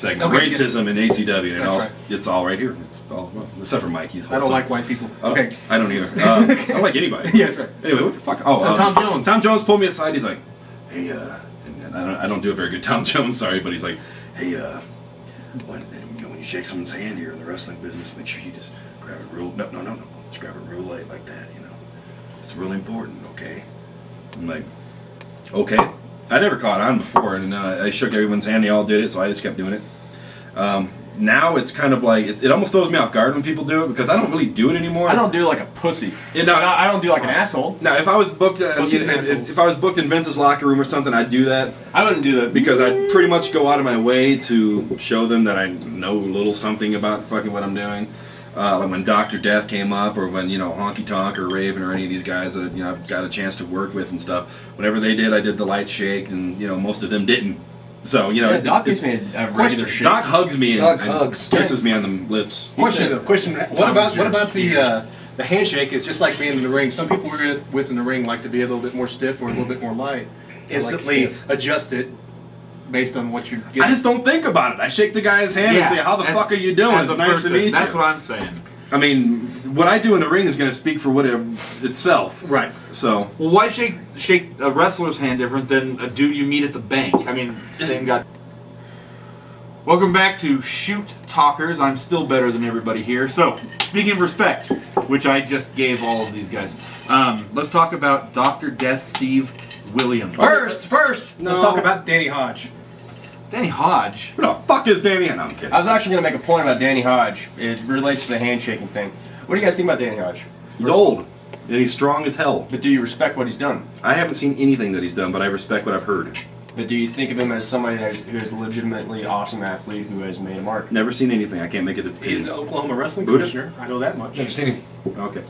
segment. Okay, Racism in ACW, and right. it's all right here. It's all, well, except for Mike. He's I don't like white people. Okay. I don't either. I don't like anybody. Yeah, that's right. Anyway, what the fuck? Oh, Tom Jones. Tom Jones pulled me aside. He's like, hey, and I don't do a very good Tom Jones, sorry, but he's like, hey, when you shake someone's hand here in the wrestling business, make sure you just grab it real. No. Just grab it real light like that. It's really important. Okay. I'm like, okay. I never caught on before, and I shook everyone's hand. They all did it, so I just kept doing it. Now it's kind of like it almost throws me off guard when people do it because I don't really do it anymore. I don't do it like a pussy. No, I don't do it like an asshole. Now, if I was booked, if I was booked in Vince's locker room or something, I'd do that. I wouldn't do that because I pretty much go out of my way to show them that I know a little something about fucking what I'm doing. Like when Dr. Death came up, or when Honky Tonk or Raven or any of these guys that I've got a chance to work with and stuff. Whenever they did, I did the light shake, and most of them didn't. So Doc gives me a regular shake. Doc hugs me and hugs. kisses me on the lips. Question. What about the handshake? Is just like being in the ring. Some people we're with in the ring like to be a little bit more stiff or a little bit more light. Instantly adjust it based on what you're getting. I just don't think about it. I shake the guy's hand and say, "How the fuck are you doing? It's nice to meet you." That's what I'm saying. I mean, what I do in the ring is going to speak for itself. Right. So. Well, why shake a wrestler's hand different than a dude you meet at the bank? I mean, same guy. Welcome back to Shoot Talkers. I'm still better than everybody here. So, speaking of respect, which I just gave all of these guys, let's talk about Dr. Death Steve Williams. First, let's talk about Danny Hodge. Danny Hodge? Who the fuck is Danny? No, I'm kidding. I was actually going to make a point about Danny Hodge. It relates to the handshaking thing. What do you guys think about Danny Hodge? He's old, and he's strong as hell. But do you respect what he's done? I haven't seen anything that he's done, but I respect what I've heard. But do you think of him as somebody who is a legitimately awesome athlete who has made a mark? Never seen anything. I can't make it. He's the Oklahoma wrestling commissioner. I know that much. Never seen him. Okay.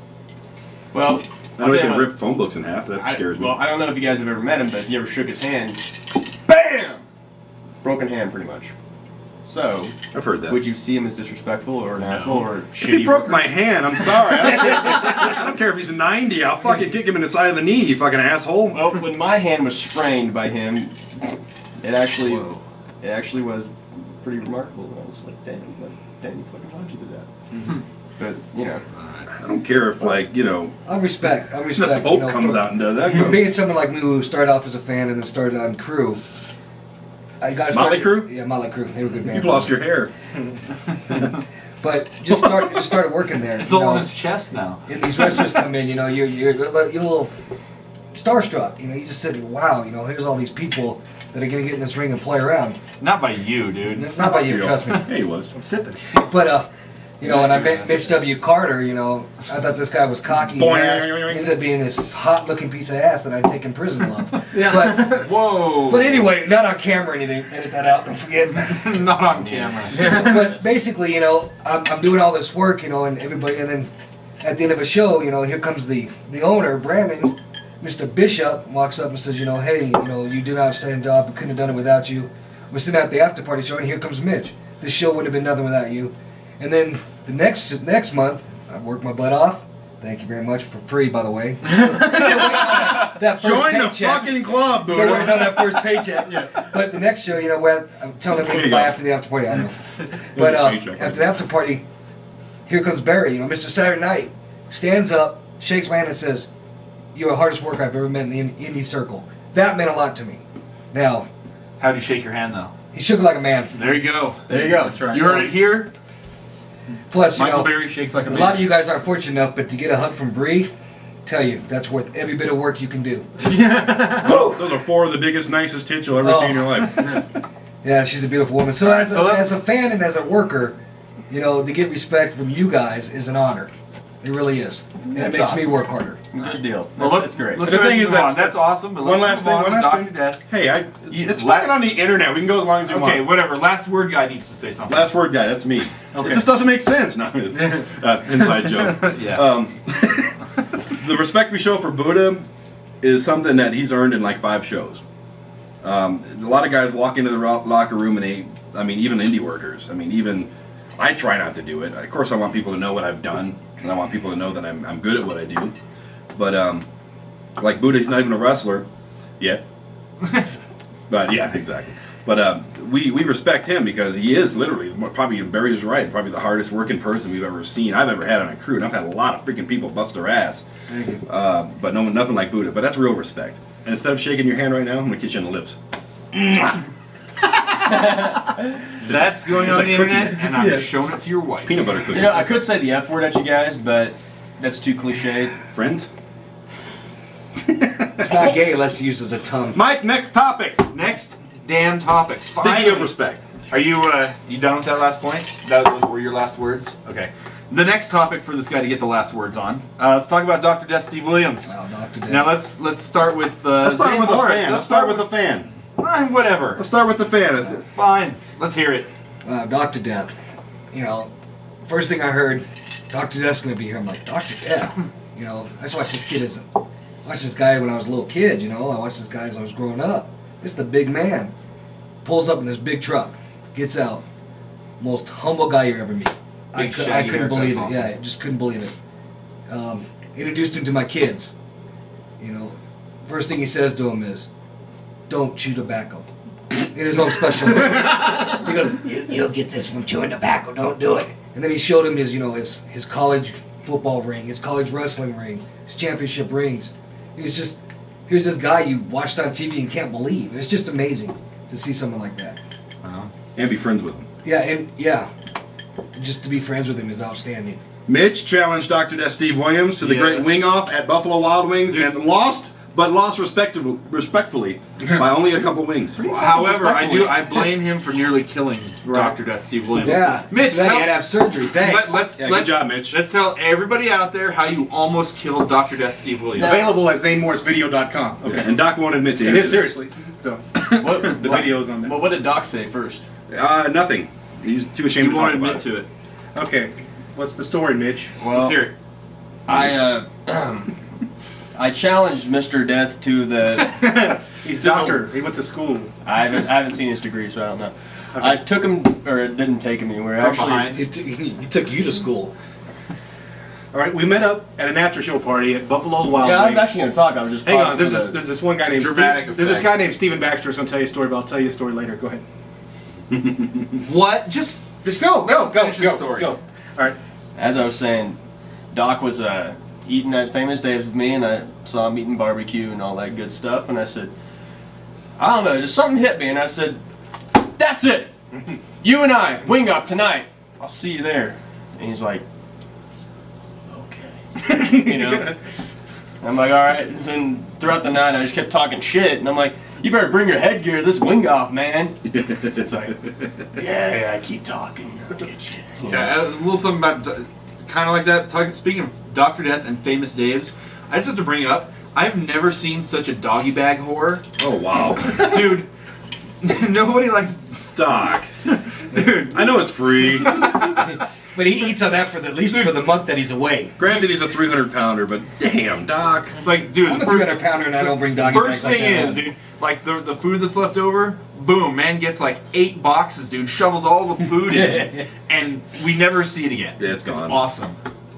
Well, I know he can rip phone books in half. That scares me. Well, I don't know if you guys have ever met him, but if you ever shook his hand, BAM! Broken hand, pretty much. So, I've heard that. Would you see him as disrespectful or an asshole or shitty? If he broke my hand, I'm sorry. I don't care if he's 90. I'll fucking kick him in the side of the knee, you fucking asshole. Well, when my hand was sprained by him, it actually was pretty remarkable. I was like, damn, you fucking how'd you do that? But I don't care if I respect. the Pope comes out and does that. For being someone like me who started off as a fan and then started on crew. I got Motley Crue? Yeah, Motley Crue. They were good bands. You've lost your hair. But just started working there. It's all on his chest now. And these wrestlers come in, you're a little starstruck. You just said, wow, here's all these people that are going to get in this ring and play around. Not by you, dude. Not by you, trust me. Yeah, he was. I'm sipping. But, when I met Mitch W. Carter, I thought this guy was cocky. He ends up being this hot-looking piece of ass that I'd taken prison love. Yeah. But, whoa. But anyway, not on camera or anything. Edit that out. Don't forget. Not on camera. But basically, I'm doing all this work, and everybody, and then at the end of a show, here comes the owner, Brandon, Mr. Bishop, walks up and says, hey, you did an outstanding job. We couldn't have done it without you. We're sitting at the after party show, and here comes Mitch. This show wouldn't have been nothing without you. And then the next month, I worked my butt off. Thank you very much for free, by the way. That first Join paycheck. the fucking club, Still Buddha. waiting on that first paycheck. Yeah. But the next show, where I'm telling them to buy after the after party. I know. But after the after party, here comes Barry. Mr. Saturday Night stands up, shakes my hand, and says, "You're the hardest worker I've ever met in the indie circle." That meant a lot to me. Now, How'd you shake your hand, though? he shook it like a man. There you go. there you go. That's right. You heard it here. Plus, Michael Berry shakes like a a man. lot of you guys aren't fortunate enough, but to get a hug from Bree, tell you, that's worth every bit of work you can do. Those are 4 of the biggest, nicest tits you'll ever see in your life. Yeah, she's a beautiful woman. So as a fan and as a worker, to get respect from you guys is an honor. It really is. And it makes me work harder. Good deal. Well, That's great. Let's The go thing ahead is, and move on. That's awesome. But one let's last move on to thing. Dr. Death. Hey, it's fucking on the internet. We can go as long as you want. Okay, whatever. Last word guy needs to say something. Last word guy, that's me. Okay. It just doesn't make sense. No, it's inside joke. Yeah. The respect we show for Buddha is something that he's earned in like 5 shows. A lot of guys walk into the locker room and even indie workers. I try not to do it. Of course, I want people to know what I've done, and I want people to know that I'm good at what I do. But like Buddha, he's not even a wrestler yet. But yeah, exactly. But we respect him because he is literally, probably Barry's right, probably the hardest working person we've ever seen. I've ever had on a crew, and I've had a lot of freaking people bust their ass. Thank you. But nothing like Buddha. But that's real respect. And instead of shaking your hand right now, I'm gonna kiss you on the lips. That's going It's on like the cookies. internet, and I'm Yeah. showing it to your wife. Peanut butter cookies. You know, I could say the F word at you guys, but that's too cliched. Friends? It's not gay unless he uses a tongue. Mike, next topic. Next damn topic. Speaking Finally. of respect. Are you you done with that last point? Those were your last words? Okay. The next topic for this guy to get the last words on. Let's talk about Dr. Death Steve Williams. Wow, Dr. Death. Now let's start with Let's start Zane with a Morris. fan. Let's start with a fan. Fine, whatever. Let's start with the fan. Is it? Fine. Let's hear it. Dr. Death. You know, first thing I heard, Dr. Death's gonna be here. I'm like, Dr. Death. You know, I just watched this guy when I was a little kid. You know, I watched this guy as I was growing up. Just the big man. Pulls up in this big truck, gets out. Most humble guy you ever meet. I Big shaggy couldn't believe it. haircut's Yeah, awesome. I just couldn't believe it. Introduced him to my kids. You know, first thing he says to him is, "Don't chew tobacco." In his own special way. He goes, "You'll get this from chewing tobacco. Don't do it." And then he showed him his, you know, his college football ring, his college wrestling ring, his championship rings. He's just, here's this guy you watched on TV and can't believe. It's just amazing to see someone like that. And be friends with him. Yeah, just to be friends with him is outstanding. Mitch challenged Dr. Death Steve Williams to the Great Yes. Wing Off at Buffalo Wild Wings and lost respectfully by only a couple wings. However, I blame him for nearly killing Dr. Death Steve Williams. Yeah, Mitch, then he tell- had to have surgery. Thanks. let's Good job, Mitch. Let's tell everybody out there how you almost killed Dr. Death Steve Williams. Available at ZaneMorrisVideo.com. Okay. And Doc won't admit to It any is of this. seriously. So What, the video's on there. Well, what did Doc say first? Nothing. He's too ashamed You to won't talk about admit it. to it. Okay. What's the story, Mitch? Let's hear it. I challenged Mr. Death to the. He's a doctor. He went to school. I haven't seen his degree, so I don't know. Okay. I took him, or it didn't take him anywhere. From Actually, behind. He took you to school. All right, we met up at an after-show party at Buffalo Wild yeah, I Wings. was actually going to talk. I was just Hang on, pausing there's for this the- there's this one guy named Dramatic Steve, there's this effect. guy named Stephen Baxter who's gonna tell you a story, but I'll tell you a story later. Go ahead. What? Just Go, finish the story. Go. All right. As I was saying, Doc was eating at Famous Dave's with me, and I saw him eating barbecue and all that good stuff, and I said, I don't know, just something hit me, and I said, that's it! You and I, wing up tonight. I'll see you there. And he's like, okay. You know? And I'm like, all right. And then throughout the night, I just kept talking shit, and I'm like, you better bring your headgear to this wing off, man. It's like, yeah, keep talking. I'll get you. You know? Yeah, a little something about kind of like that. Speaking of Dr. Death and Famous Dave's, I just have to bring up. I've never seen such a doggy bag whore, Oh, wow. dude. Nobody likes, Doc. dude. I know it's free. But he eats on that for at least for the month that he's away. Granted, he's a 300-pounder, but damn, Doc. It's like, dude. I'm the a 300-pounder and I don't bring doggy First bags like thing that. is, dude, like the food that's left over, boom, man gets like 8 boxes, dude, shovels all the food in, and we never see it again. Yeah, it's gone. It's awesome.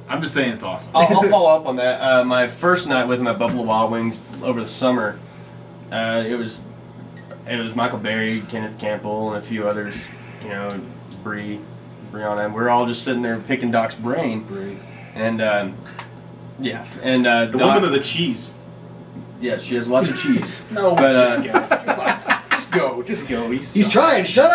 I'm just saying it's awesome. I'll follow up on that. My first night with him at Buffalo Wild Wings over the summer, it was Michael Berry, Kenneth Campbell, and a few others. You know, Brianna, and we're all just sitting there picking Doc's brain. And yeah, and The Doc, woman of the cheese. yeah, she has lots of cheese. No, But, guys. Just go. Just go. He's trying. Shut up.